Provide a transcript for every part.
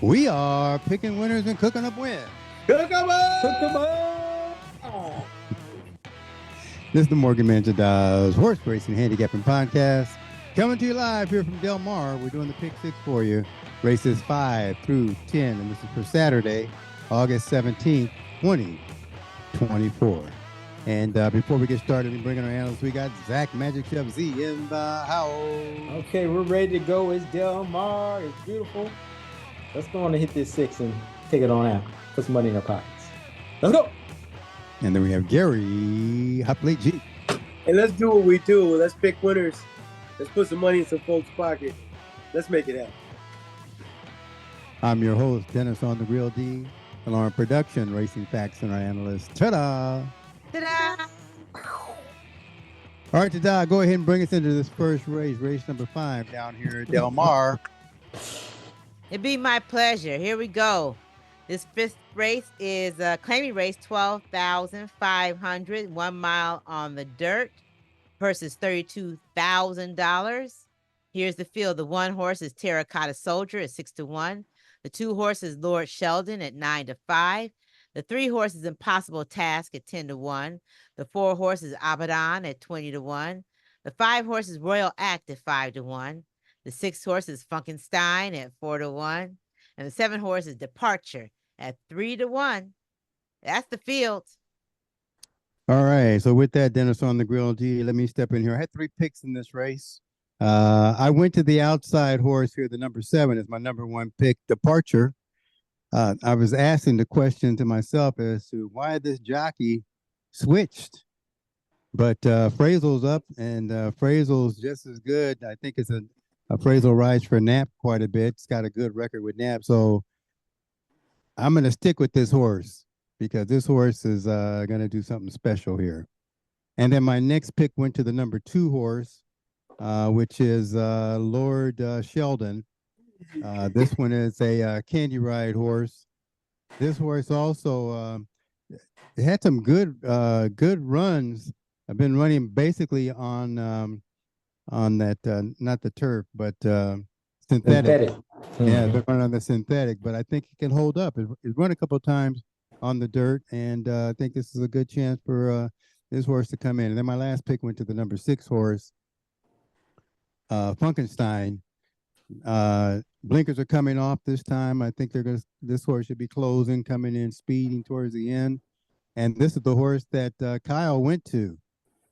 We are picking winners and cooking up wins. Cook 'em up! Cook 'em up! This is the Morgan Manager Does Horse Racing Handicapping Podcast. Coming to you live here from Del Mar. We're doing the pick six for you. Races 5 through 10. And this is for Saturday, August 17th, 2024. And before we get started and bring in our analysts, we got Zach Magic Chef Z in the house. Okay, we're ready to go. It's Del Mar. It's beautiful. Let's go on and hit this six and take it on out. Put some money in our pockets. Let's go. And then we have Gary Hopley G. And let's do what we do. Let's pick winners. Let's put some money in some folks' pocket. Let's make it happen. I'm your host, Dennis on the Real D, Alarm Production, Racing Facts, and our analyst. Ta-da! Ta-da! All right, ta-da, go ahead and bring us into this first race number 5 down here at Del Mar. It'd be my pleasure. Here we go. This fifth race is a claiming race, 12,500, 1 mile on the dirt versus $32,000. Here's the field. The 1 horse is Terracotta Soldier at 6-1. The 2 horses, Lord Sheldon at 9-5. The 3 horses, Impossible Task at 10-1. The 4 horses, Abaddon at 20-1. The 5 horses, Royal Act at 5-1. The 6 horses, Funkenstein at 4-1. And the 7 horses, Departure at 3-1. That's the field. All right, so with that, Dennis on the Grill D, let me step in here. I had 3 picks in this race. I went to the outside horse here, the number 7 is my number 1 pick, Departure. I was asking the question to myself as to why this jockey switched. But Frazel's up, and Frazel's just as good. I think it's a Frazel rides for Knapp quite a bit. It's got a good record with Knapp. So I'm going to stick with this horse because this horse is going to do something special here. And then my next pick went to the number 2 horse, which is Lord Sheldon. This one is a Candy Ride horse. This horse also it had some good runs. I've been running basically on that not the turf but synthetic. Yeah, they're running on the synthetic, but I think it can hold up. It's run a couple of times on the dirt, and I think this is a good chance for this horse to come in. And then my last pick went to the number 6 horse, Funkenstein. Blinkers are coming off this time. I think this horse should be closing, coming in, speeding towards the end. And this is the horse that Kyle went to.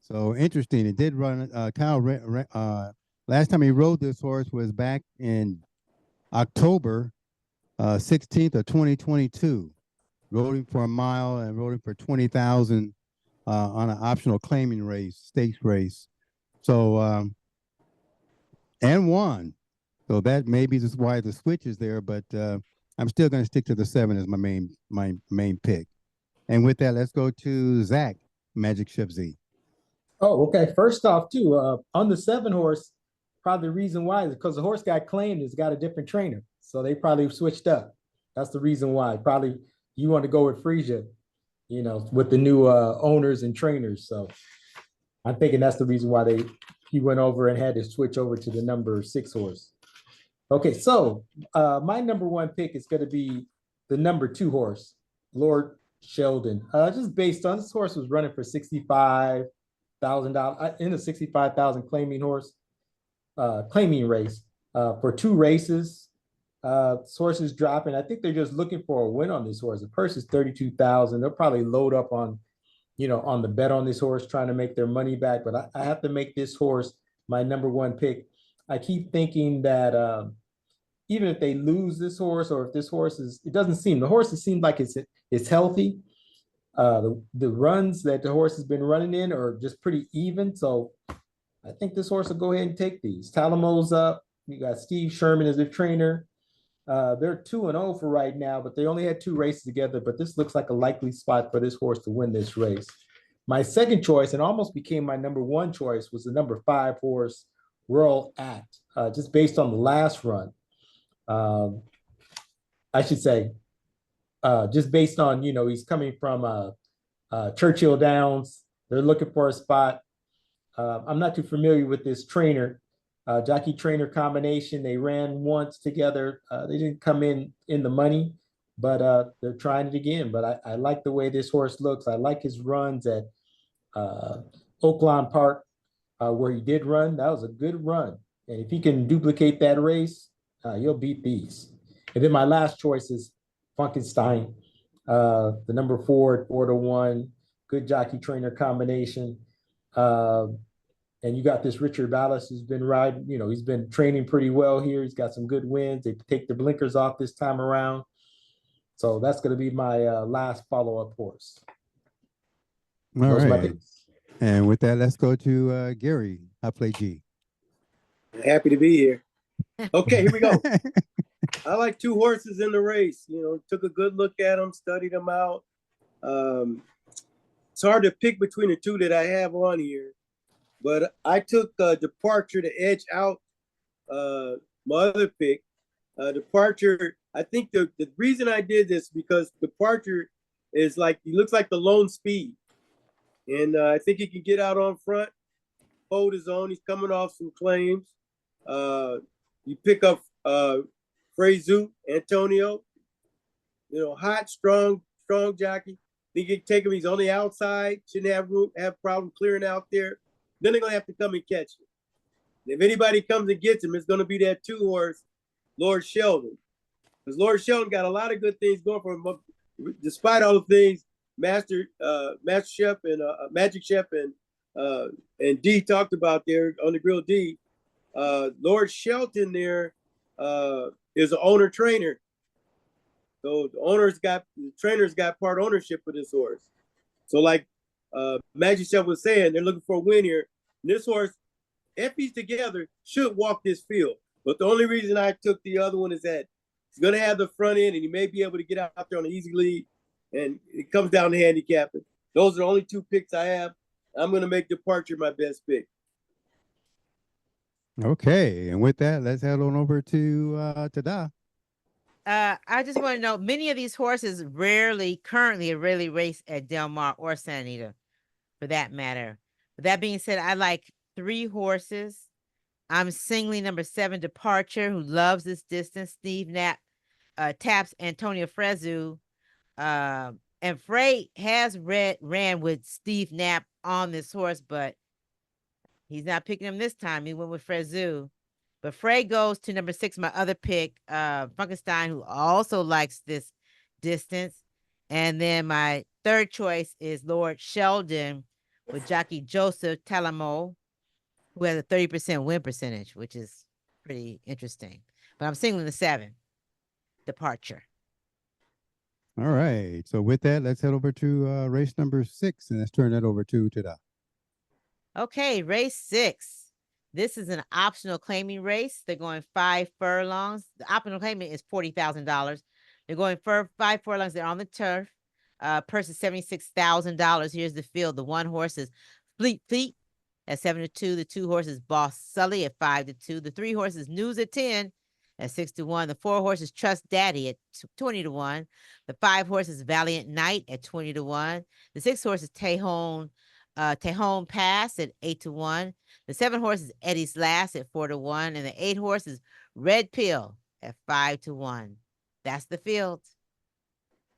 So interesting. It did run. Kyle last time he rode this horse was back in October 16th of 2022. Rode him for a mile and rode him for 20,000 on an optional claiming race, stakes race. So and won. So that maybe is why the switch is there, but I'm still going to stick to the 7 as my main pick. And with that, let's go to Zach Magic Chef Z. Oh, okay. First off, too, on the 7 horse, probably the reason why is because the horse got claimed has got a different trainer. So they probably switched up. That's the reason why. Probably you want to go with Frisia, with the new owners and trainers. So I'm thinking that's the reason why he went over and had to switch over to the number 6 horse. Okay, so my number 1 pick is going to be the number 2 horse, Lord Sheldon. Just based on this horse was running for $65,000 in a 65,000 claiming race for 2 races. This horse is dropping. I think they're just looking for a win on this horse. The purse is 32,000. They'll probably load up on the bet on this horse, trying to make their money back. But I have to make this horse my number 1 pick. I keep thinking that even if they lose this horse, or if this horse the horse seems like it's healthy. The runs that the horse has been running in are just pretty even. So I think this horse will go ahead and take these. Talamo's up. You got Steve Sherman as their trainer. They're 2-0 for right now, but they only had 2 races together. But this looks like a likely spot for this horse to win this race. My second choice, and almost became my number 1 choice, was the number 5 horse, Royal Act, just based on the last run. I should say, just based on, he's coming from Churchill Downs. They're looking for a spot. I'm not too familiar with this trainer. Jockey trainer combination. They ran once together. They didn't come in the money, but they're trying it again. But I like the way this horse looks. I like his runs at Oaklawn Park, where he did run. That was a good run. And if he can duplicate that race, you'll beat these. And then my last choice is Funkenstein, the number 4 at 4-1, good jockey trainer combination. And you got this Richard Ballas who's been riding, he's been training pretty well here. He's got some good wins. They take the blinkers off this time around. So that's going to be my last follow-up horse. All right. And with that, let's go to Gary. I play G. Happy to be here. Okay, here we go. I like 2 horses in the race. Took a good look at them, studied them out. It's hard to pick between the 2 that I have on here, but I took Departure to edge out my other pick. Departure, I think the reason I did this because Departure is he looks like the lone speed. And I think he can get out on front, hold his own. He's coming off some claims. You pick up Frezu, Antonio, hot, strong jockey. Think you can take him. He's on the outside. Shouldn't have problem clearing out there. Then they're going to have to come and catch him. And if anybody comes and gets him, it's going to be that 2 horse, Lord Sheldon. Because Lord Sheldon got a lot of good things going for him. But despite all the things Master Chef and Magic Chef and D talked about there on the Grill D, Lord Shelton there is an owner trainer. So the trainers got part ownership for this horse. So like Magic Chef was saying, they're looking for a win here. And this horse, if he's together, should walk this field. But the only reason I took the other one is that he's going to have the front end and he may be able to get out there on an easy lead. And it comes down to handicapping. Those are the only 2 picks I have. I'm going to make Departure my best pick. Okay. And with that, let's head on over to Da. I just want to know, many of these horses currently race at Del Mar or Santa Anita, for that matter. With that being said, I like 3 horses. I'm singling number 7, Departure, who loves this distance. Steve Knapp taps Antonio Frezu. And Frey has ran with Steve Knapp on this horse, but he's not picking him this time. He went with Frezu. But Frey goes to number 6, my other pick, Funkenstein, who also likes this distance. And then my 3rd choice is Lord Sheldon with jockey Joseph Talamo, who has a 30% win percentage, which is pretty interesting. But I'm singling the 7, Departure. All right. So with that, let's head over to race number 6, and let's turn that over to Da. Okay, race 6. This is an optional claiming race. They're going 5 furlongs. The optional claiming is $40,000. They're going 5 furlongs. They're on the turf. Purse is $76,000. Here's the field. The 1 horse is Fleet Feet at 7-2. The 2 horses Boss Sully at 5-2. The 3 horses News at 10 at 6-1. The 4 horses Trust Daddy at 20-1. The 5 horses Valiant Knight at 20-1. The 6 horses Tejon Pass at 8-1. The 7 horses Eddie's Last at 4-1. And the 8 horses Red Pill at 5-1. That's the field.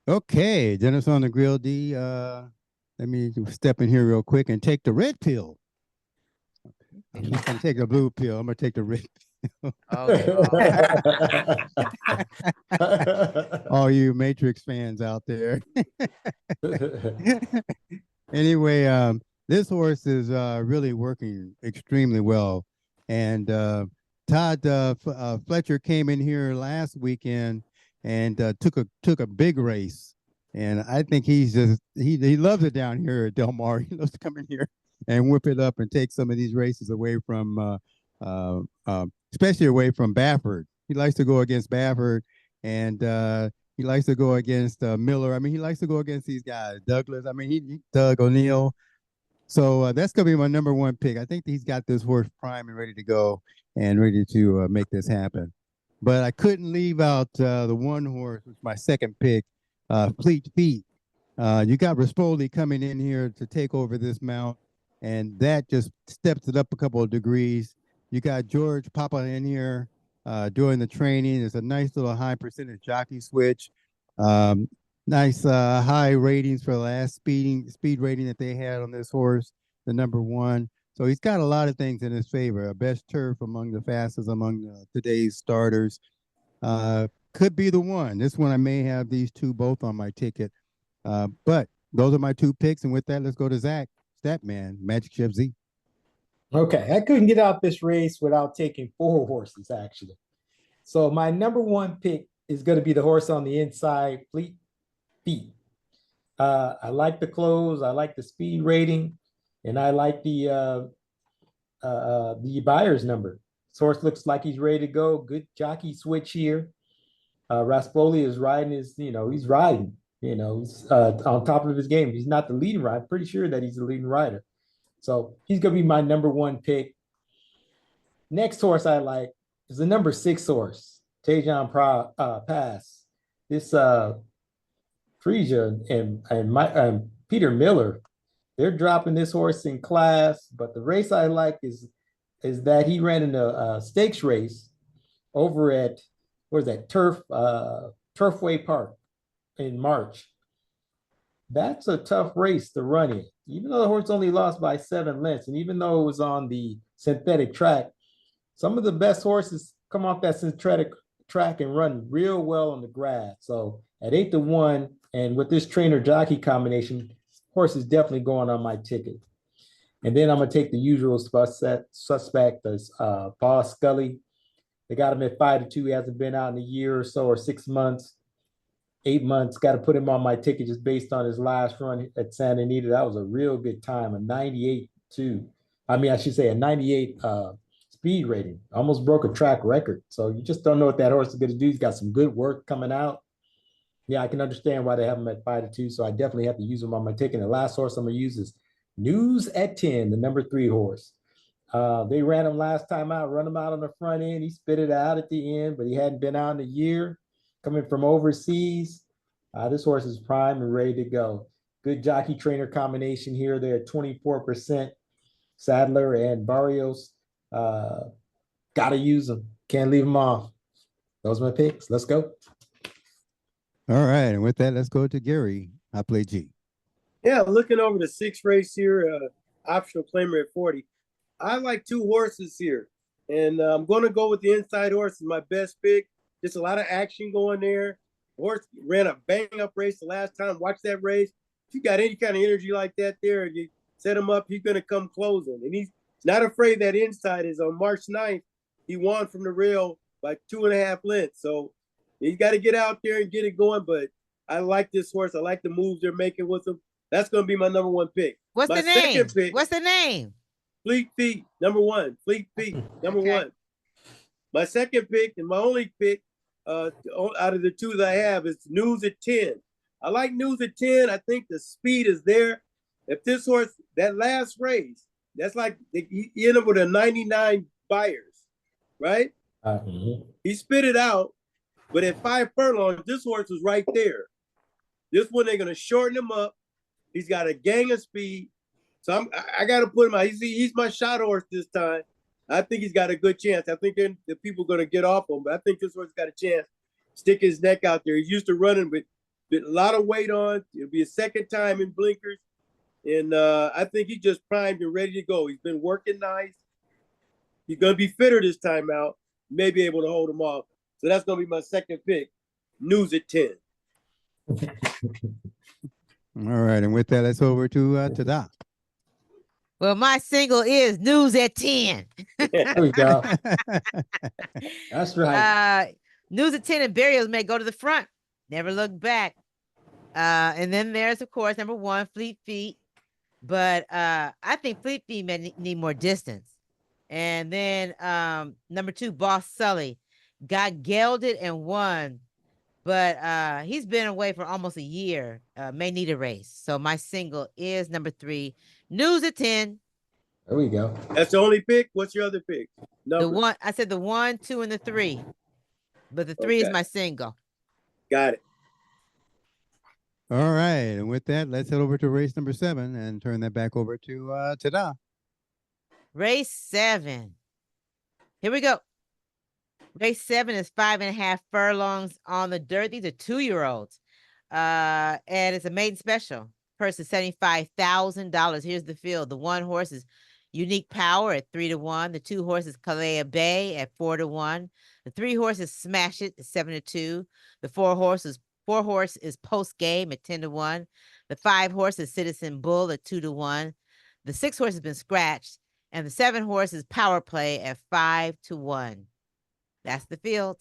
Okay, Dennis on the Grill D. Let me step in here real quick and take the red pill. I'm not gonna take the blue pill. I'm gonna take the red pill. All you Matrix fans out there. Anyway, this horse is really working extremely well. And Todd Fletcher came in here last weekend and took a big race. And I think he loves it down here at Del Mar. He loves to come in here and whip it up and take some of these races away from, especially away from Baffert. He likes to go against Baffert, and he likes to go against Miller. I mean, he likes to go against these guys. Douglas. I mean, Doug O'Neill. So that's gonna be my number 1 pick. I think he's got this horse prime and ready to go and ready to make this happen. But I couldn't leave out the 1 horse, which is my 2nd pick, Fleet Feet. You got Rispoli coming in here to take over this mount, and that just steps it up a couple of degrees. You got George Papa in here doing the training. It's a nice little high percentage jockey switch. Um, nice high ratings for the last speed rating that they had on this horse, the number one. So he's got a lot of things in his favor. A best turf among the fastest among today's starters. Could be the one. This one I may have these two both on my ticket. But those are my two picks. And with that, let's go to Zach Statman, Magic Chef Z. Okay, I couldn't get out this race without taking 4 horses, actually. So my number 1 pick is going to be the horse on the inside, Fleet Feet. I like the clothes, I like the speed rating, and I like the buyer's number. This horse looks like he's ready to go. Good jockey switch here. Raspoli is riding he's riding. He's on top of his game. He's not the leading rider. I'm pretty sure that he's the leading rider. So he's going to be my number 1 pick. Next horse I like is the number 6 horse, Tejan Pass. This Frisia and Peter Miller, they're dropping this horse in class. But the race I like is that he ran in a stakes race over at Turfway Park in March. That's a tough race to run in. Even though the horse only lost by 7 lengths, and even though it was on the synthetic track, some of the best horses come off that synthetic track and run real well on the grass. So at 8-1, and with this trainer jockey combination, horse is definitely going on my ticket. And then I'm gonna take the usual suspect, as Paul Scully. They got him at 5-2. He hasn't been out in a year or so, or 6 months. 8 months, got to put him on my ticket just based on his last run at Santa Anita. That was a real good time, a 98.2. I should say a 98 speed rating. Almost broke a track record. So you just don't know what that horse is going to do. He's got some good work coming out. Yeah, I can understand why they have him at 5-2. So I definitely have to use him on my ticket. And the last horse I'm going to use is News at 10, the number 3 horse. They ran him last time out, run him out on the front end. He spit it out at the end, but he hadn't been out in a year. Coming from overseas, this horse is prime and ready to go. Good jockey trainer combination here. They're at 24%. Sadler and Barrios, gotta use them. Can't leave them off. Those are my picks. Let's go. All right, and with that, let's go to Gary. I play G. Yeah, looking over the 6th race here, optional claimer at 40. I like 2 horses here, and I'm going to go with the inside horse as my best pick. Just a lot of action going there. Horse ran a bang-up race the last time. Watch that race. If you got any kind of energy like that there, and you set him up, he's going to come closing. And he's not afraid that inside is on March 9th. He won from the rail by 2.5 lengths. So he's got to get out there and get it going. But I like this horse. I like the moves they're making with him. That's going to be my number 1 pick. What's my the name? Second pick, What's the name? Fleet Feet, number 1. Fleet Feet, number 1. My second pick and my only pick out of the 2 that I have is News at 10. I like News at 10. I think the speed is there. If this horse, that last race, that's like he ended up with a 99 buyers, right? He spit it out, but at 5 furlongs, this horse was right there. This one, they're going to shorten him up. He's got a gang of speed. So I got to put him out. He's my shot horse this time. I think he's got a good chance. I think the people are going to get off him, but I think this horse got a chance. Stick his neck out there. He's used to running with a lot of weight on. It'll be a second time in blinkers. And I think he's just primed and ready to go. He's been working nice. He's going to be fitter this time out. May be able to hold him off. So that's going to be my second pick. News at 10. All right, and with that, let's over to Doc. Well, my single is News at 10. There we go. That's right. News at 10 and Burials may go to the front. Never look back. And then there's, of course, number 1, Fleet Feet. But I think Fleet Feet may need more distance. And then number 2, Boss Sully. Got gelded and won. But he's been away for almost a year. May need a race. So my single is number 3, News at 10. There we go. That's the only pick. What's your other pick? The 1, I said the 1, 2, and the 3. But the 3 is my single. Got it. All right, and with that, let's head over to race number 7 and turn that back over to Tada. Race 7. Here we go. Race 7 is 5.5 furlongs on the dirt. These are 2-year-olds. And it's a maiden special. Purse is $75,000. Here's the field. The 1 horse is Unique Power at 3-1. The 2 horses Kalea Bay at 4-1. The 3 horses Smash It at 7-2. The 4 horse is Post Game at 10-1. The 5 horse is Citizen Bull at 2-1. The 6 horse has been scratched, and the 7 horse is Power Play at 5-1. That's the field.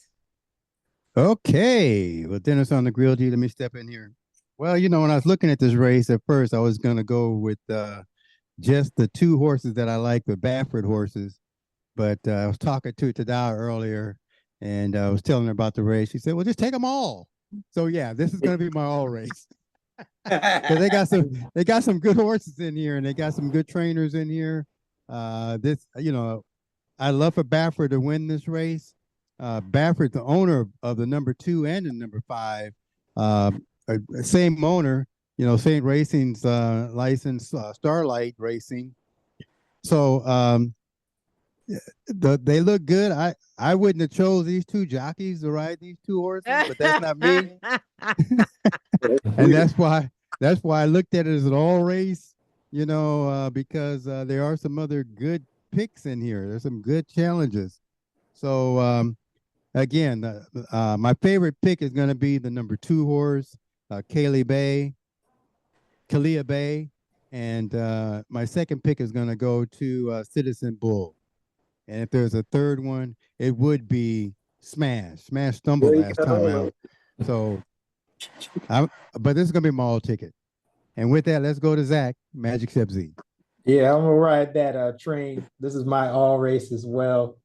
Okay. Well, Dennis on the grill, G. Let me step in here. Well, when I was looking at this race at first, I was going to go with just the 2 horses that I like, the Baffert horses. But I was talking to Tada earlier, and I was telling her about the race. She said, well, just take them all. So, yeah, this is going to be my all race. Because they got some good horses in here, and they got some good trainers in here. I'd love for Baffert to win this race. Baffert, the owner of the number 2 and the number 5, same owner, St. Racing's license, Starlight Racing. So they look good. I wouldn't have chose these 2 jockeys to ride these 2 horses, but that's not me. And that's why I looked at it as an all race, because there are some other good picks in here. There's some good challenges. So again, my favorite pick is going to be the number 2 horse, Kalea Bay, and my second pick is going to go to Citizen Bull. And if there's a third one, it would be Smash. Smash stumbled last time out. So, but this is going to be my all ticket. And with that, let's go to Zach, Magic Step Z. Yeah, I'm gonna ride that train. This is my all race as well.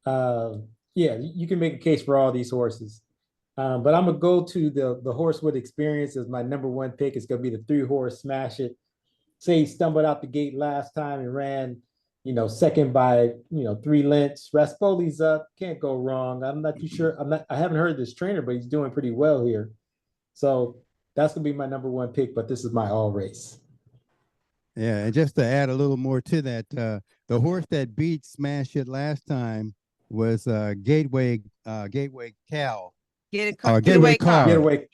Yeah, you can make a case for all these horses. But I'm gonna go to the horse with experience as my number 1 pick. It's gonna be the 3 horse Smash It. Say he stumbled out the gate last time and ran, second by 3 lengths. Raspoli's up, can't go wrong. I'm not too sure. I haven't heard this trainer, but he's doing pretty well here. So that's gonna be my number 1 pick, but this is my all race. Yeah, and just to add a little more to that, the horse that beat Smash It last time was Gateway Cal. Getaway car. Getaway.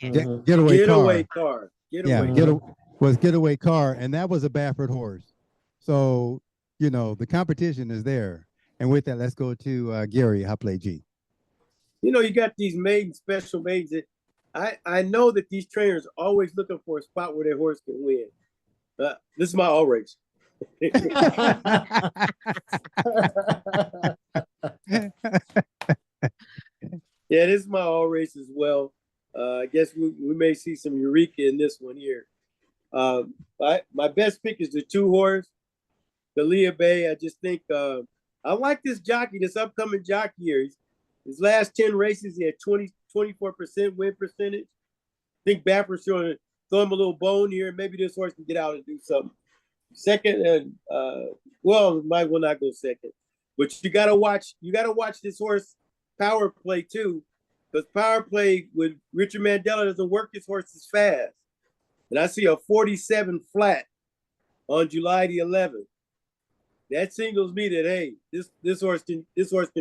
Getaway car. Was Getaway Car, and that was a Baffert horse. So, the competition is there. And with that, let's go to Gary, Hot Play G. You got these special maidens that I know that these trainers are always looking for a spot where their horse can win. This is my all race. Yeah, this is my all race as well. I guess we may see some Eureka in this one here. My best pick is the 2 horse, Kalea Bay. I just think I like this jockey, this upcoming jockey here. His last 10 races, he had 24% win percentage. I think Baffert's going to throw him a little bone here, and maybe this horse can get out and do something. Second, and might will not go second, but you gotta watch this horse Power Play too, because Power Play with Richard Mandela doesn't work his horses fast, and I see a 47 flat on July the 11th. That signals me that hey, this horse can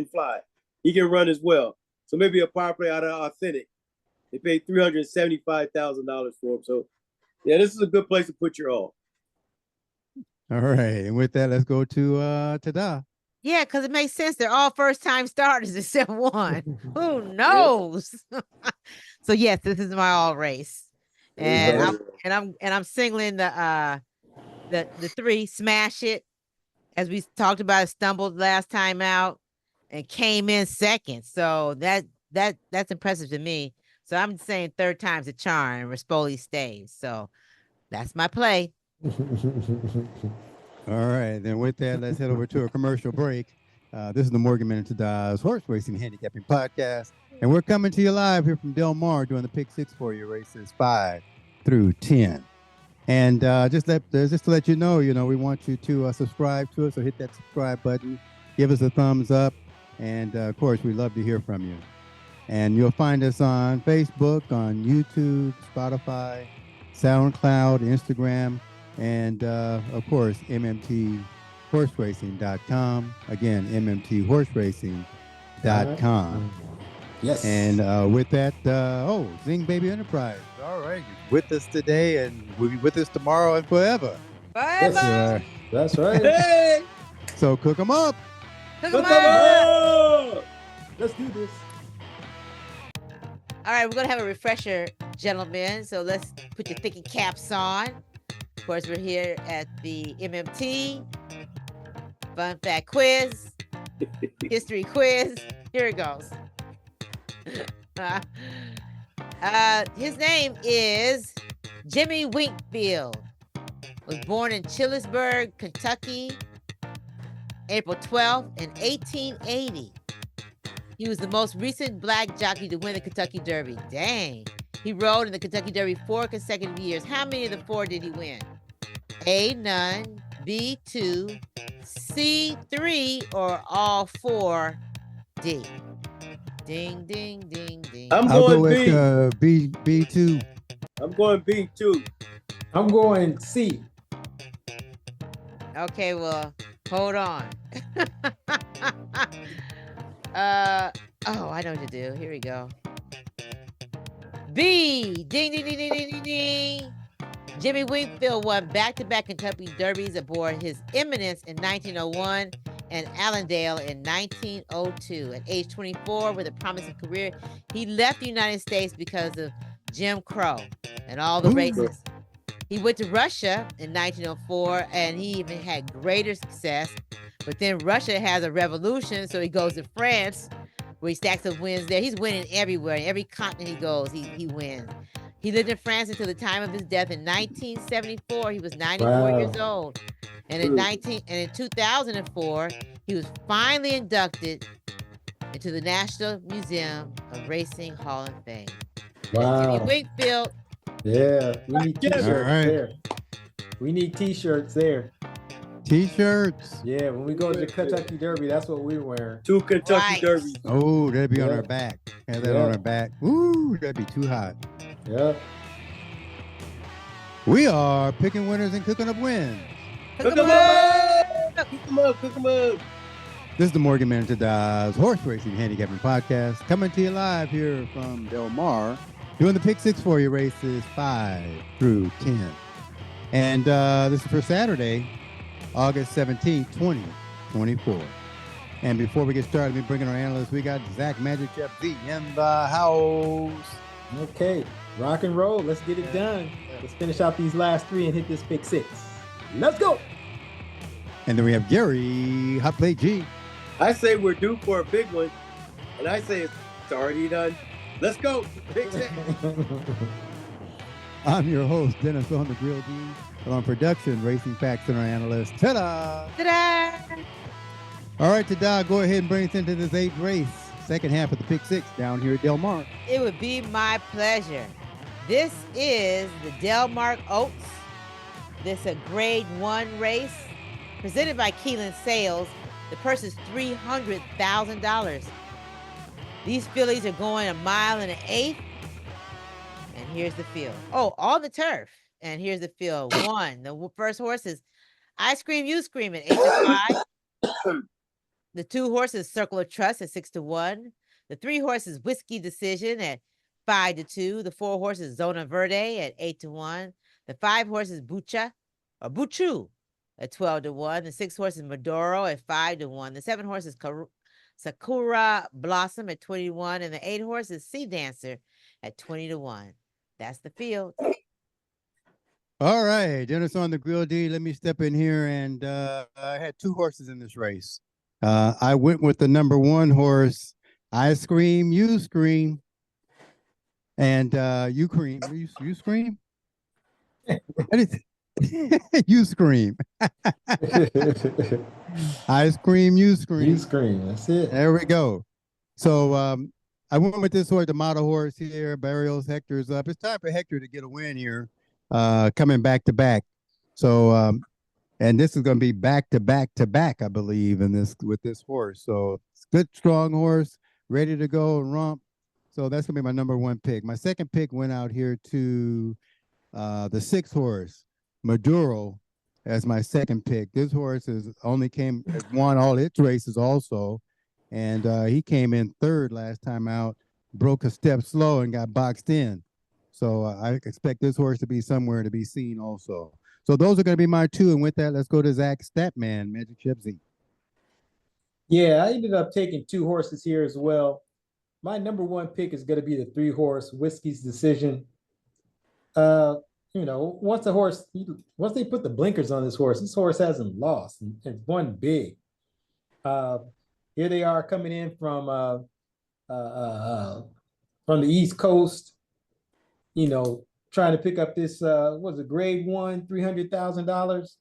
fly. He can run as well. So maybe a Power Play out of Authentic. They paid $375,000 for him. So yeah, this is a good place to put your all. All right. And with that, let's go to Tada. Yeah, because it makes sense. They're all first-time starters except one. Who knows? So yes, this is my all race. And I'm singling the 3 Smash It. As we talked about, it stumbled last time out and came in second. So that's impressive to me. So I'm saying 3rd time's a charm, and Rispoli stays. So that's my play. All right. Then with that, let's head over to a commercial break. This is the Morgan Minute to Dodge Horse Racing Handicapping Podcast. And we're coming to you live here from Del Mar doing the Pick 6 for you, races 5 through 10. And just to let you know, we want you to subscribe to us. So hit that subscribe button, give us a thumbs up. And of course, we love to hear from you. And you'll find us on Facebook, on YouTube, Spotify, SoundCloud, Instagram, and of course, MMT mmthorsерacing.com. Again, mmthorsерacing.com. Yes. And with that, Zing Baby Enterprise. All right, you're with us today, and we'll be with us tomorrow and forever. Yes, Forever. that's right. Hey, So cook 'em up. Cook 'em look 'em up. up. Let's do this. All right, we're gonna have a refresher, gentlemen. So let's put your thinking caps on. Of course, we're here at the MMT Fun Fact Quiz, History Quiz. Here it goes. His name is Jimmy Winkfield. Was born in Chillisburg, Kentucky, April 12th in 1880. He was the most recent black jockey to win the Kentucky Derby. Dang. He rode in the Kentucky Derby 4 consecutive years. How many of the 4 did he win? A, none, B, 2, C, 3, or all 4, D? Ding, ding, ding, ding. I'm I'll go going with B2. I'm going B too. I'm going C. Okay, well, hold on. I know what to do. Here we go. B. Ding, ding, ding, ding, ding, ding, ding. Jimmy Winkfield won back-to-back Kentucky Derbies aboard his Eminence in 1901 and Allendale in 1902. At age 24, with a promising career, he left the United States because of Jim Crow and all the Ooh. races. He went to Russia in 1904, and he even had greater success. But then Russia has a revolution, so he goes to France, where he stacks up wins there. He's winning everywhere. Every continent he goes, he wins. He lived in France until the time of his death in 1974. He was 94 Wow. years old. And in 2004, he was finally inducted into the National Museum of Racing Hall of Fame. Wow. Jimmy Winkfield. Yeah, we need t-shirts All right. there. We need t-shirts there. T-shirts. Yeah, when we go to the Kentucky Derby, that's what we're wearing. 2 Kentucky Right. Derbies. Oh, that'd be on Yeah. our back. Have that Yeah. on our back. Ooh, that'd be too hot. Yeah. We are picking winners and cooking up wins. Cook 'em up. Cook 'em up. Cook 'em up. This is the Morgan Manager Dies Horse Racing Handicapping Podcast, coming to you live here from Del Mar, doing the pick 6 for you, races 5 through 10. And this is for Saturday, August 17th, 2024. And before we get started, we bring in our analysts. We got Zach Magic Chef Z in the house. Okay, rock and roll. Let's get it done. Let's finish out these last 3 and hit this pick 6. Let's go. And then we have Gary Hot Plate G. I say we're due for a big one, and I say it's already done. Let's go. Big set. I'm your host, Dennis on the Grill D. On production, Racing Facts and our analyst. Ta-da! Ta-da! All right, Tada, go ahead and bring us into this 8th race, second half of the pick 6 down here at Del Mar. It would be my pleasure. This is the Delmark Oaks. This is a grade 1 race presented by Keelan Sales. The purse is $300,000. These fillies are going 1 mile and 1/8. And here's the field. Oh, on the turf. And here's the field. The first horse is I Scream, You Scream at 8-5. The 2 horses, Circle of Trust at 6-1. The 3 horses, Whiskey Decision at 5-2. The 4 horses, Zona Verde at 8-1. The 5 horses, Bucha or Buchu at 12-1. The 6 horses, Maduro at 5-1. The 7 horses, Sakura Blossom at 21. And the 8 horses, Sea Dancer at 20-1. That's the field. All right, Dennis on the Grill D. Let me step in here, and I had 2 horses in this race. I went with the number 1 horse, I Scream, You Scream, and you cream, you scream. You scream. I Scream, You Scream. You scream. That's it. There we go. So I went with this horse, the model horse here. Barrios, Hector's up. It's time for Hector to get a win here, coming back to back. So, and this is going to be back to back to back, I believe, in this with this horse. So it's good, strong horse, ready to go and romp. So that's going to be my number 1 pick. My second pick went out here to the 6 horse, Maduro, as my second pick. This horse has won all its races also, and he came in third last time out, broke a step slow and got boxed in. So I expect this horse to be somewhere to be seen also. So those are going to be my two. And with that, let's go to Zach Statman, Magic Chipsy. Yeah, I ended up taking two horses here as well. My number one pick is going to be the 3-horse Whiskey's Decision. Uh, once once they put the blinkers on this horse hasn't lost and won big. Uh, Here they are coming in from the East Coast, trying to pick up this was a grade one, $300,000.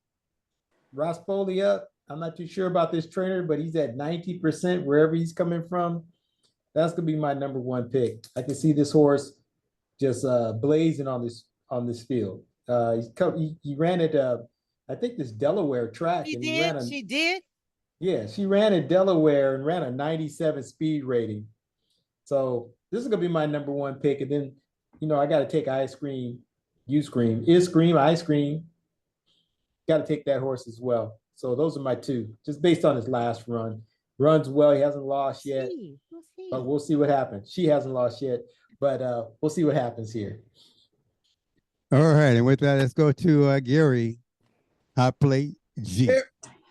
Ross up. I'm not too sure about this trainer, but he's at 90% wherever he's coming from. That's gonna be my number one pick. I can see this horse just blazing on this field. He ran at I think this Delaware track, She and did. She did. yeah, she ran at Delaware and ran a 97 speed rating. So this is gonna be my number one pick, and then I got to take Ice Cream, Ice Cream. Got to take that horse as well. So those are my two, just based on his last run. Runs well. He hasn't lost yet, but we'll see what happens. She hasn't lost yet, but we'll see what happens here. All right. And with that, let's go to Gary, Hot Plate G.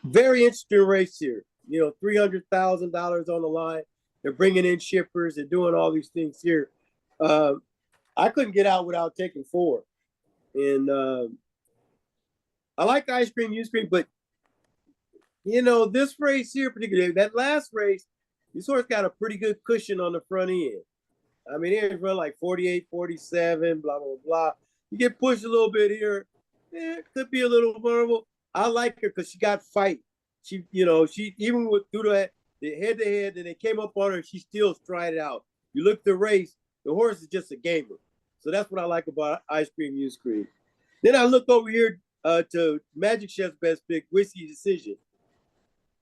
Very interesting race here. $300,000 on the line. They're bringing in shippers. They're doing all these things here. I couldn't get out without taking 4. And I like Ice Cream, but this race here, particularly that last race, this horse got a pretty good cushion on the front end. I mean, it run like 48, 47, blah, blah, blah. You get pushed a little bit here. It could be a little vulnerable. I like her because she got fight. She even through the head-to-head, and they came up on her, she still strided out. You look at the race, the horse is just a gamer. So that's what I like about Ice Cream, Use Cream. Then I look over here to Magic Chef's best pick, Whiskey Decision.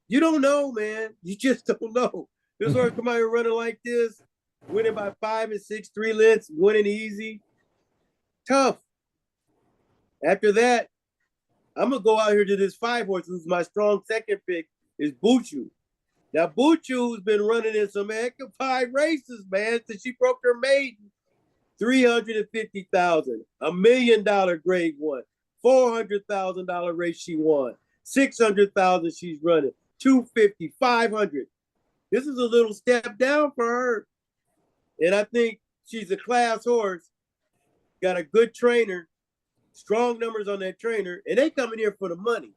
You don't know, man. You just don't know. This horse come out here running like this, winning by 5 and 6, 3 lengths, winning easy. Tough. After that, I'm going to go out here to this 5 horse, who's my strong second pick, is Buchu. Now, Buchu's been running in some heck of 5 races, man, since she broke her maiden. $350,000, $1 million grade 1, $400,000 race she won, $600,000 she's running, $250,000, $500,000. This is a little step down for her. And I think she's a class horse, got a good trainer, strong numbers on that trainer, and they coming here for the money.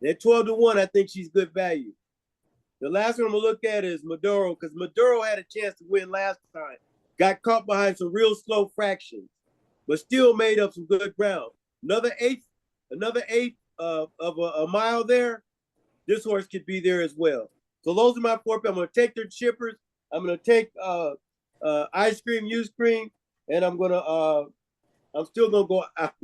At 12-1, I think she's good value. The last one I'm going to look at is Maduro, because Maduro had a chance to win last time. Got caught behind some real slow fractions, but still made up some good ground. Another eighth of a mile there, this horse could be there as well. So those are my 4 picks. I'm going to take their shippers. I'm going to take Ice Cream, Use Cream, and I'm still going to go out.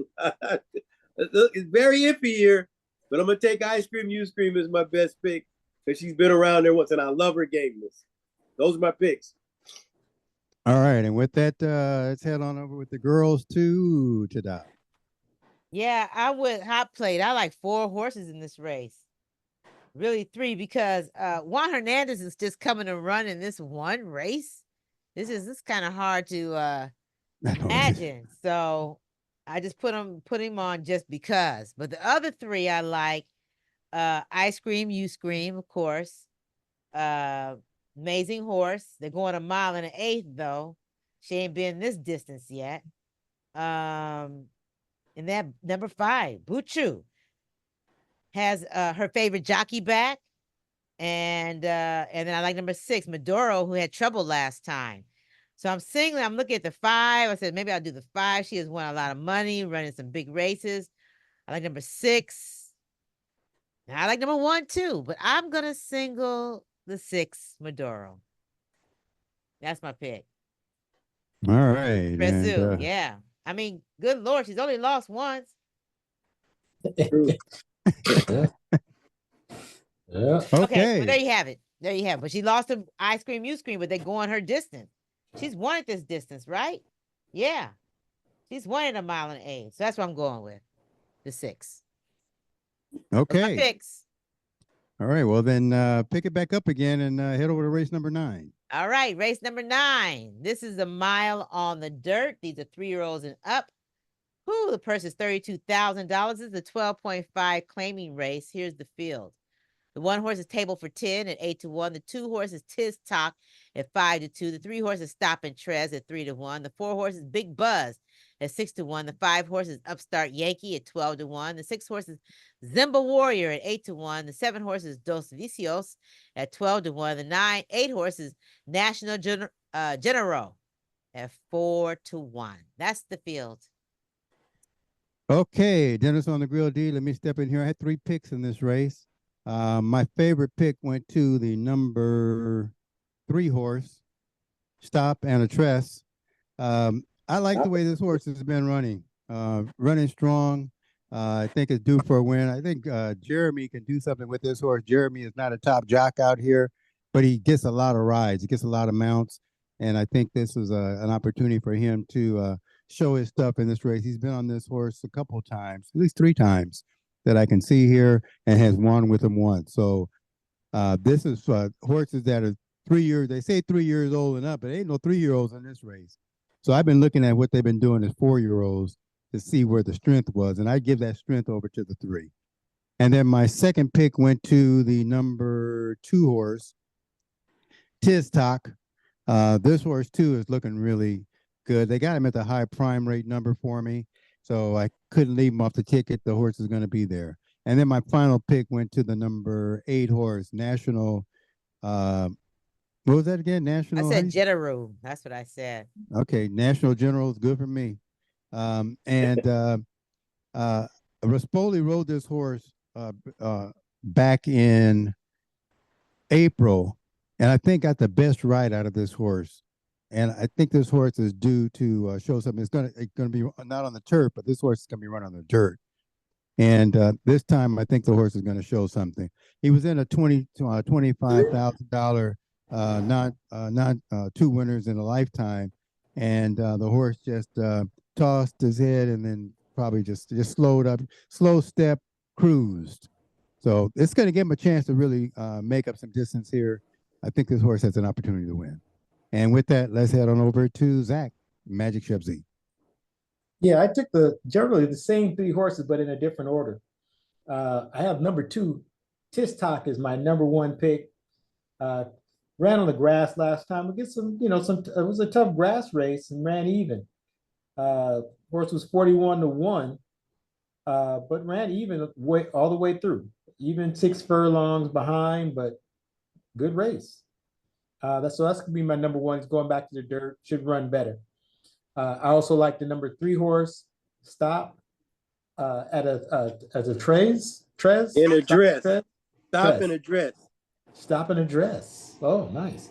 It's very iffy here, but I'm going to take Ice Cream, Use Cream as my best pick because she's been around there once, and I love her gameness. Those are my picks. All right. And with that, let's head on over with the girls to Tada. Yeah, I would hot plate. I like 4 horses in this race. Really 3, because Juan Hernandez is just coming to run in this one race. This is kind of hard to imagine. So I just put him on just because. But the other 3 I like, Ice Cream, You Scream, of course. Amazing horse. They're going 1 1/8 though. She ain't been this distance yet. And that number 5, Buchu, has her favorite jockey back. And then I like number 6, Maduro, who had trouble last time. So I'm looking at the 5. I said maybe I'll do the 5. She has won a lot of money, running some big races. I like number 6. Now, I like number 1 too, but I'm gonna single the 6, Maduro. That's my pick. All right. Brazil, yeah. I mean, good Lord, she's only lost once. Yeah. Okay, but there you have it. But she lost to Ice Cream, You Scream, but they go on her distance. She's won at this distance, right? Yeah. She's won at 1 1/8. So that's what I'm going with. The 6. Those my Okay. picks. All right. Well, then pick it back up again and head over to race number 9. All right, race number 9. This is a mile on the dirt. These are 3-year-olds and up. Whoo, the purse is $32,000. This is a 12.5 claiming race. Here's the field. The 1 horse is Table for 10 at 8-1. The 2 horse is Tiz Talk at 5-2. The 3 horse is Stop and Trez at 3-1. The 4 horse is Big Buzz at 6-1. The 5 horse is Upstart Yankee at 12-1. The 6 horse is Zimba Warrior at 8-1. The 7 horse is Dos Vicios at 12-1. The 8 horse is National General at 4-1. That's the field. Okay, Dennis on the Grill D. Let me step in here. I had 3 picks in this race. My favorite pick went to the number 3 horse, Stop and a Tress. I like the way this horse has been running, running strong. I think it's due for a win. I think Jeremy can do something with this horse. Jeremy is not a top jock out here, but he gets a lot of rides. He gets a lot of mounts, and I think this is an opportunity for him to show his stuff in this race. He's been on this horse a couple of times, at least 3 times that I can see here, and has won with him once. So this is horses that are 3 years. They say 3 years old and up, but ain't no 3-year-olds in this race. So I've been looking at what they've been doing as 4-year-olds to see where the strength was, and I give that strength over to the 3. And then my second pick went to the number 2 horse, Tiz Talk. This horse too is looking really good. They got him at the high prime rate number for me, so I couldn't leave him off the ticket. The horse is going to be there. And then my final pick went to the number 8 horse, National. What was that again? National. I said General. That's what I said. Okay, National General is good for me. Raspoli rode this horse back in April, and I think got the best ride out of this horse. And I think this horse is due to show something. It's gonna be not on the turf, but this horse is gonna be run on the dirt. And this time, I think the horse is going to show something. He was in a $25,000 not 2 winners in a lifetime, and the horse just tossed his head and then probably just slowed up, slow step, cruised. So it's going to give him a chance to really make up some distance here. I think this horse has an opportunity to win. And with that, let's head on over to Zach, Magic Chef Z. Yeah, I took generally the same 3 horses, but in a different order. I have number 2, Tiz Talk is my number 1 pick. Ran on the grass last time. We get it was a tough grass race and ran even. Horse was 41-1, but ran even all the way through. Even 6 furlongs behind, but good race. That's gonna be my number 1. It's going back to the dirt. Should run better. I also like the number 3 horse, Stop, as a Trez. In a dress. Stop in a dress. Stop in a dress. Oh, nice.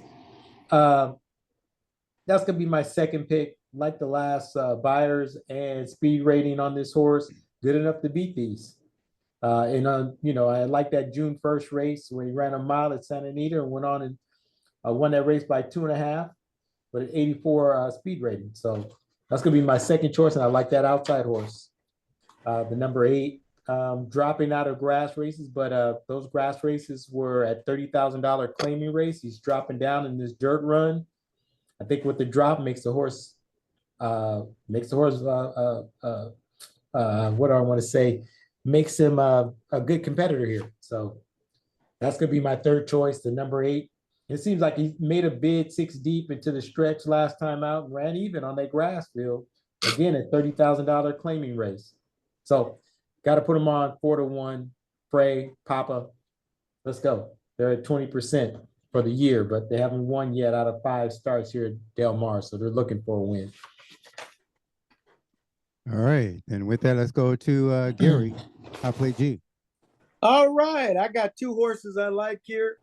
That's gonna be my second pick. Like the last buyers and speed rating on this horse, good enough to beat these. I like that June 1st race when he ran a mile at Santa Anita and went on and won that race by 2.5. But an 84 speed rating. So that's going to be my second choice, and I like that outside horse. The number 8, dropping out of grass races, but those grass races were at $30,000 claiming race. He's dropping down in this dirt run. I think with the drop makes the horse, what do I want to say, makes him a good competitor here. So that's going to be my third choice, the number 8. It seems like he made a bid 6 deep into the stretch last time out and ran even on that grass field. Again, a $30,000 claiming race. So got to put him on 4-1. Frey, Papa, let's go. They're at 20% for the year, but they haven't won yet out of 5 starts here at Del Mar. So they're looking for a win. All right. And with that, let's go to Gary, High Plate G. All right. I got 2 horses I like here.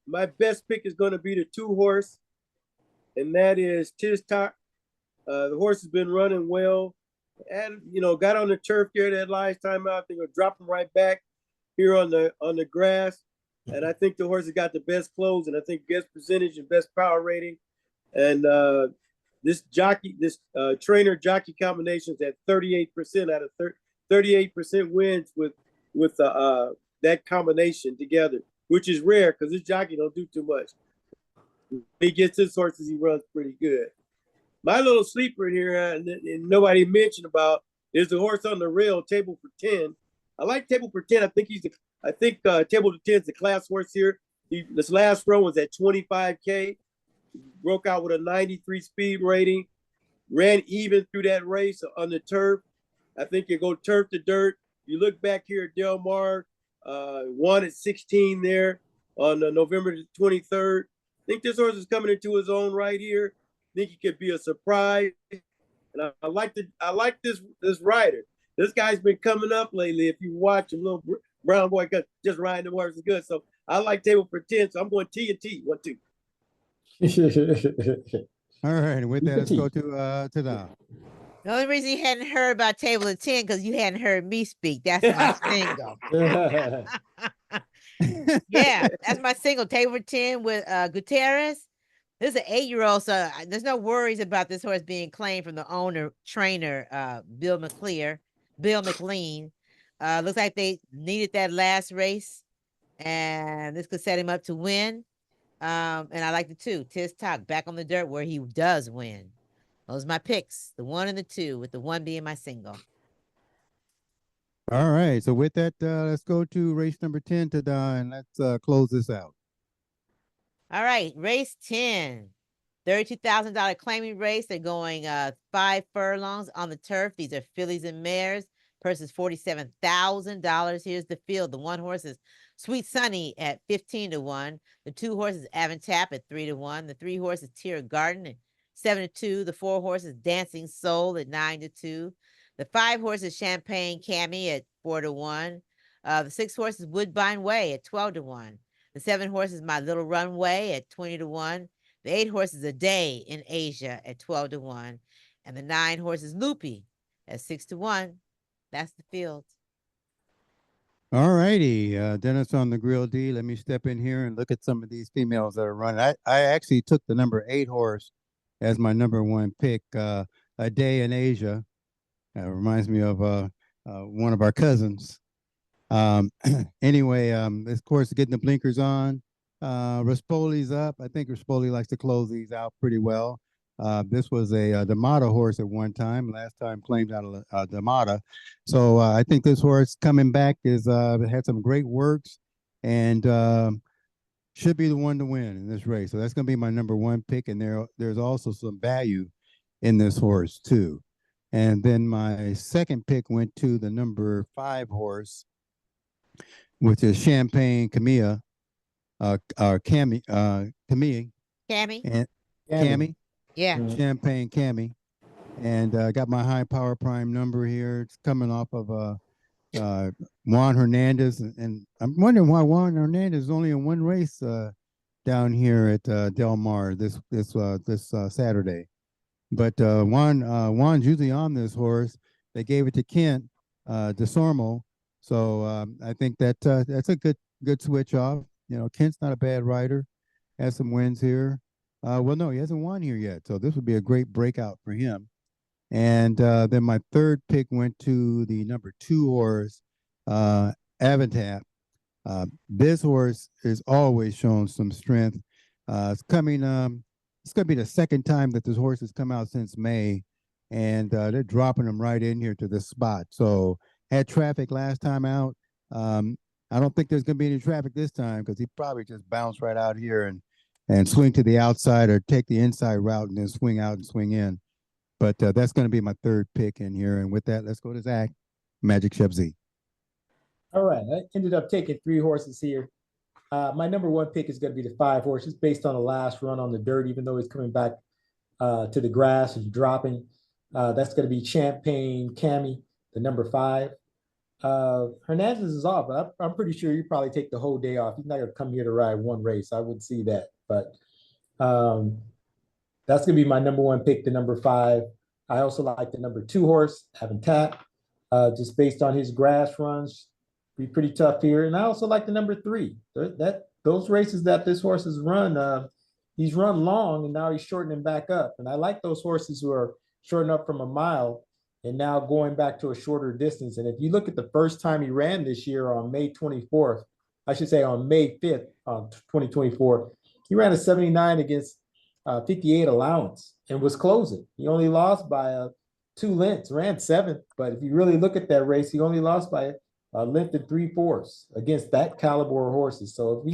My best pick is going to be the 2 horse, and that is Tiz Talk. The horse has been running well, and got on the turf here that last time out. They're gonna drop him right back here on the grass, and I think the horse has got the best clothes, and I think best percentage and best power rating, and this trainer jockey combination is at 38% out of 38% wins with with that combination together, which is rare because this jockey don't do too much. When he gets his horses, he runs pretty good. My little sleeper in here, and nobody mentioned about, is the horse on the rail, Table for 10. I like Table for 10. I think Table for 10 is the class horse here. This last run was at 25K. Broke out with a 93 speed rating. Ran even through that race on the turf. I think you go turf to dirt. You look back here at Del Mar, won at 16 there on November 23rd. I think this horse is coming into his own right here. I think he could be a surprise. And I like this rider. This guy's been coming up lately. If you watch him, little brown boy, just riding the horse is good. So I like Table for 10. So I'm going T and T. 1, 2. All right, with that, let's go to Don. The only reason you hadn't heard about Table of 10 because you hadn't heard me speak. That's my single. Yeah, that's my single. Table for 10 with Gutierrez. This is an 8-year-old, so there's no worries about this horse being claimed from the owner, trainer, Bill McLean. Looks like they needed that last race, and this could set him up to win. And I like the 2, Tiz Talk, back on the dirt where he does win. Those are my picks, the 1 and the 2, with the 1 being my single. All right, so with that, let's go to race number 10 to Don. Let's close this out. All right, race 10, $32,000 claiming race. They're going 5 furlongs on the turf. These are fillies and mares. Purse is $47,000. Here's the field. The 1 horse is Sweet Sunny at 15 to 1. The 2 horses Avantap at 3 to 1. The 3 horses Tier Garden at 7 to 2. The 4 horses Dancing Soul at 9 to 2. The 5 horses Champagne Cami at 4 to 1. The 6 horses Woodbine Way at 12 to 1. The 7 horses My Little Runway at 20 to 1. The 8 horses A Day in Asia at 12 to 1. And the 9 horses Loopy at 6 to 1. That's the field. All righty, Dennis on the Grill D. Let me step in here and look at some of these females that are running. I actually took the number 8 horse as my number 1 pick, A Day in Asia. Reminds me of one of our cousins. Anyway, this course getting the blinkers on. Rispoli's up. I think Rispoli likes to close these out pretty well. This was a D'Amata horse at one time. Last time claimed out of D'Amata. So I think this horse coming back is had some great works and should be the one to win in this race. So that's going to be my number 1 pick. And there's also some value in this horse too. And then my second pick went to the number 5 horse, which is Champagne Camilla, Cammy. Cammy? Cammy. Yeah. Champagne Cammy. And got my high power prime number here. It's coming off of Juan Hernandez. And I'm wondering why Juan Hernandez is only in 1 race down here at Del Mar this Saturday. But Juan's usually on this horse. They gave it to Kent DeSormo. So I think that's a good switch off. You know, Kent's not a bad rider. Has some wins here. Well, no, he hasn't won here yet. So this would be a great breakout for him. And then my third pick went to the number 2 horse, Avantap. This horse is always shown some strength. It's coming. It's going to be the second time that this horse has come out since May, and they're dropping him right in here to this spot. So had traffic last time out. I don't think there's going to be any traffic this time because he probably just bounced right out here and swing to the outside or take the inside route and then swing out and swing in. But that's going to be my third pick in here. And with that, let's go to Zach, Magic Chef Z. All right, I ended up taking 3 horses here. My number 1 pick is going to be the 5 horse, just based on the last run on the dirt, even though he's coming back to the grass and dropping. That's going to be Champagne Cami, the number 5. Hernandez is off, but I'm pretty sure you probably take the whole day off. He's not going to come here to ride 1 race. I would see that. But that's going to be my number 1 pick, the number 5. I also like the number 2 horse, Avantap, just based on his grass runs. Be pretty tough here. And I also like the number 3. Those races that this horse has run, he's run long and now he's shortening back up. And I like those horses who are shortening up from a mile and now going back to a shorter distance. And if you look at the first time he ran this year on May 24th, I should say on May 5th, 2024, he ran a 79 against 58 allowance and was closing. He only lost by 2 lengths, ran 7th. But if you really look at that race, he only lost by a length and 3/4 against that caliber of horses. So if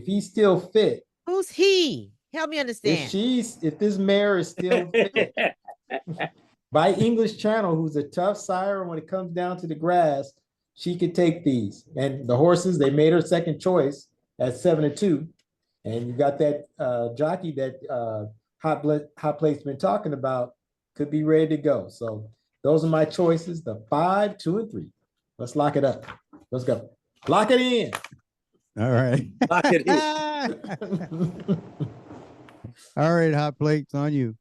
he's still fit, Who's he? Help me understand. if this mare is still fit by English Channel, who's a tough sire when it comes down to the grass, she could take these. And the horses, they made her second choice at 7-2. And you got that jockey that Hot Plate's been talking about, could be ready to go. So those are my choices, the 5, 2, and 3. Let's lock it up. Let's go. Lock it in. All right. Lock it in. All right, Hot Plates on you.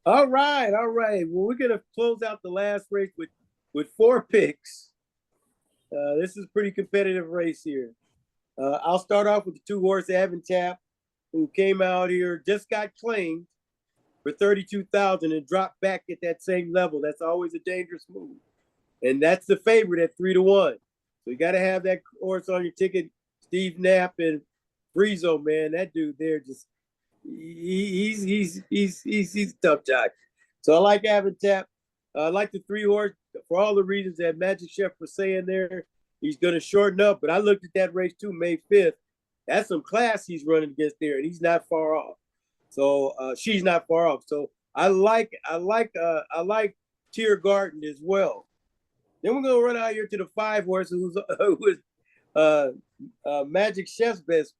All right. Well, we're gonna close out the last race with 4 picks. This is a pretty competitive race here. I'll start off with the 2-horse Handicapping, who came out here, just got claimed for 32,000 and dropped back at that same level. That's always a dangerous move. And that's the favorite at 3-1. So you got to have that horse on your ticket. Steve Knapp and Brizo, man, that dude there just he's a tough jockey. So I like Handicapping. I like the 3-horse for all the reasons that Magic Chef was saying there. He's going to shorten up, but I looked at that race too, May 5th. That's some class he's running against there, and he's not far off. So she's not far off. So I like Tiergarten as well. Then we're gonna run out here to the 5-horse, who was Magic Chef's best.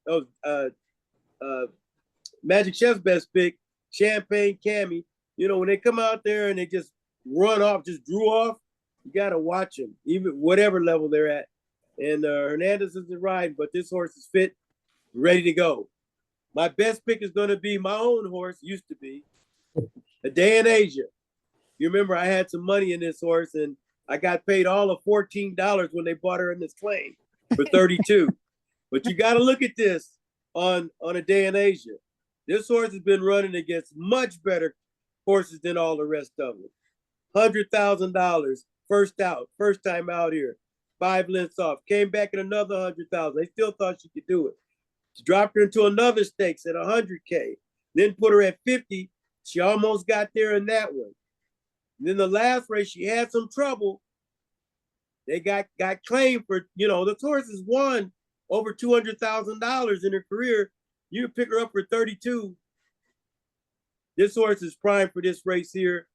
Magic Chef's best pick, Champagne Cammy. You know, when they come out there and they just run off, just drew off, you gotta watch them, even whatever level they're at. And Hernandez isn't riding, but this horse is fit, ready to go. My best pick is going to be my own horse, used to be, A Day in Asia. You remember I had some money in this horse, and I got paid all of $14 when they bought her in this claim for 32. But you got to look at this on A Day in Asia. This horse has been running against much better horses than all the rest of them. $100,000 first time out here, 5 lengths off. Came back at another 100,000. They still thought she could do it. Dropped her into another stakes at 100K, then put her at 50. She almost got there in that one. And then the last race, she had some trouble. They got claimed for, the horse has won over $200,000 in her career. You pick her up for 32. This horse is primed for this race here.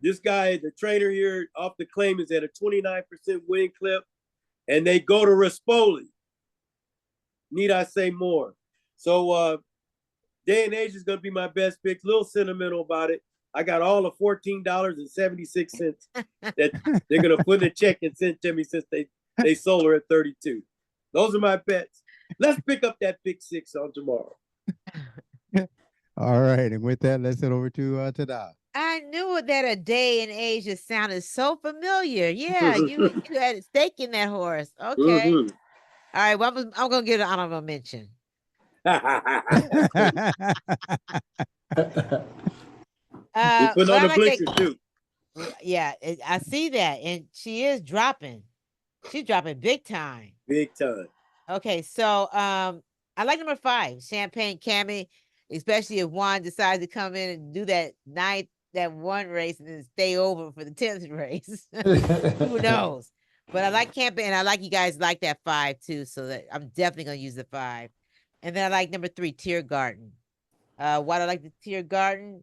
This guy, the trainer here off the claim, is at a 29% win clip, and they go to Rispoli. Need I say more? So Day in Asia is going to be my best pick. A little sentimental about it. I got all of $14.76 that they're going to put in a check and send to me since they sold her at 32. Those are my bets. Let's pick up that pick 6 on tomorrow. All right, and with that, let's head over to Tada. I knew that A Day in Asia sounded so familiar. Yeah, you had a stake in that horse. Okay. Mm-hmm. All right, well, I'm going to give it an honorable mention. You put on the blinkers too. Yeah, I see that. And she is dropping. She's dropping big time. Big time. Okay, so I like number 5, Champagne Cammy, especially if Juan decides to come in and do that 1 race and then stay over for the 10th race. Who knows? But I like Campaign, and I like you guys like that 5 too, so that I'm definitely gonna use the 5. And then I like number 3, Tiergarten. Why do I like the Tiergarten?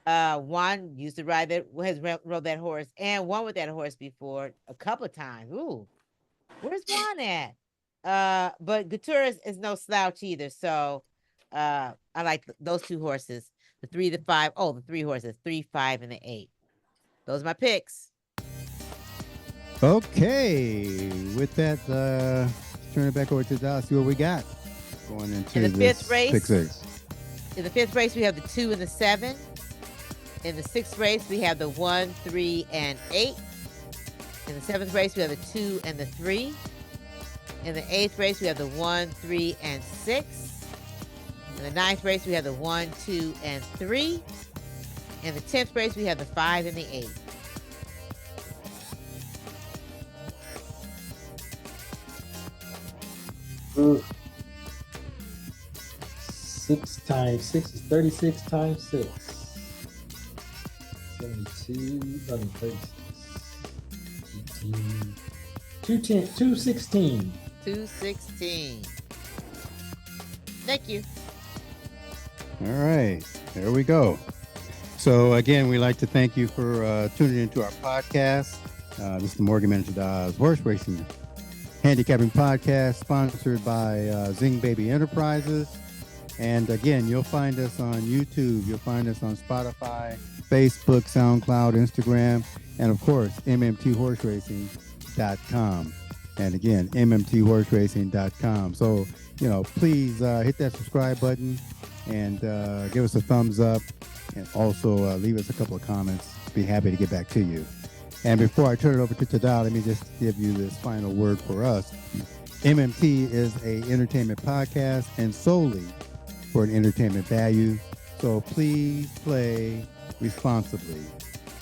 Juan used to ride that, rode that horse, and won with that horse before a couple of times. Ooh, where's Juan at? But Gutierrez is no slouch either, so I like those 2 horses, the 3, the 5. Oh, the 3 horses, 3, 5, and the 8. Those are my picks. Okay, with that, turn it back over to Dal. See what we got going into in the 5th race. Pick 6. In the 5th race, we have the 2 and the 7. In the 6th race, we have the 1, 3, and 8. In the 7th race, we have the 2 and the 3. In the 8th race, we have the 1, 3, and 6. In the 9th race, we have the 1, 2, and 3. In the 10th race, we have the 5 and the 8. Ooh. 6 times 6 is 36 times 6. 72, 36. 216. 216. Thank you. All right, there we go. So again, we'd like to thank you for tuning into our podcast. This is the Morgan Manager Oz Horse Racing Handicapping Podcast, sponsored by Zing Baby Enterprises. And again, you'll find us on YouTube. You'll find us on Spotify, Facebook, SoundCloud, Instagram, and of course, mmthorseracing.com. And again, mmthorseracing.com. So, please hit that subscribe button and give us a thumbs up, and also leave us a couple of comments. Be happy to get back to you. And before I turn it over to Tada, let me just give you this final word for us. MMT is a entertainment podcast and solely for an entertainment value. So please play responsibly.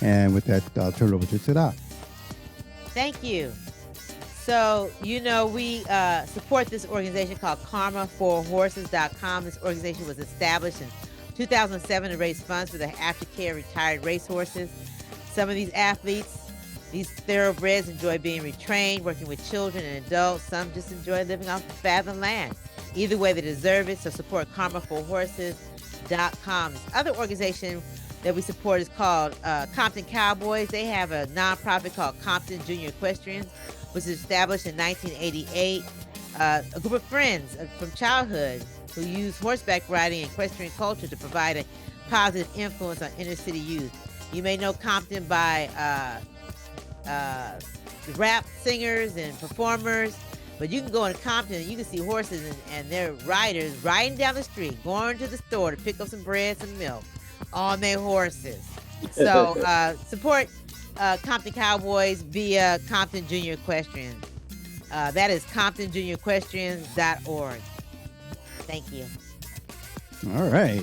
And with that, I'll turn it over to Tada. Thank you. So, we support this organization called karma4horses.com. This organization was established in 2007 to raise funds for the aftercare retired racehorses. Some of these athletes, these thoroughbreds, enjoy being retrained, working with children and adults. Some just enjoy living off the fathom land. Either way, they deserve it. So support karma4horses.com. This other organization that we support is called Compton Cowboys. They have a nonprofit called Compton Junior Equestrians, which was established in 1988. A group of friends from childhood who use horseback riding and equestrian culture to provide a positive influence on inner city youth. You may know Compton by rap singers and performers, but you can go in Compton and you can see horses and their riders riding down the street, going to the store to pick up some bread, some milk on their horses. So support Compton Cowboys via Compton Junior Equestrian. That is ComptonJuniorEquestrians.org. Thank you. All right.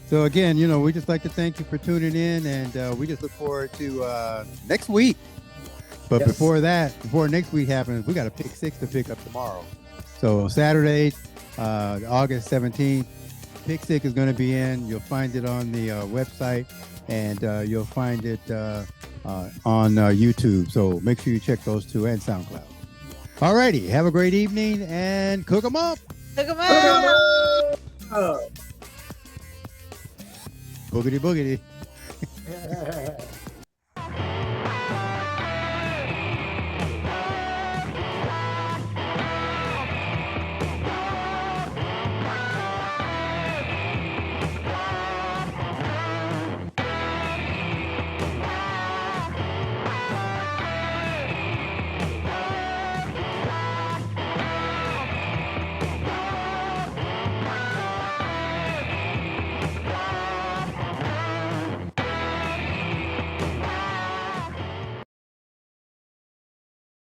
So again, we just like to thank you for tuning in, and we just look forward to next week. But Yes. before next week happens, we got a pick 6 to pick up tomorrow. So Saturday, August 17th, pick 6 is going to be in. You'll find it on the website, and you'll find it on YouTube. So make sure you check those two, and SoundCloud. All righty. Have a great evening, and cook 'em up. Look 'em up. Boogity boogity. Yeah.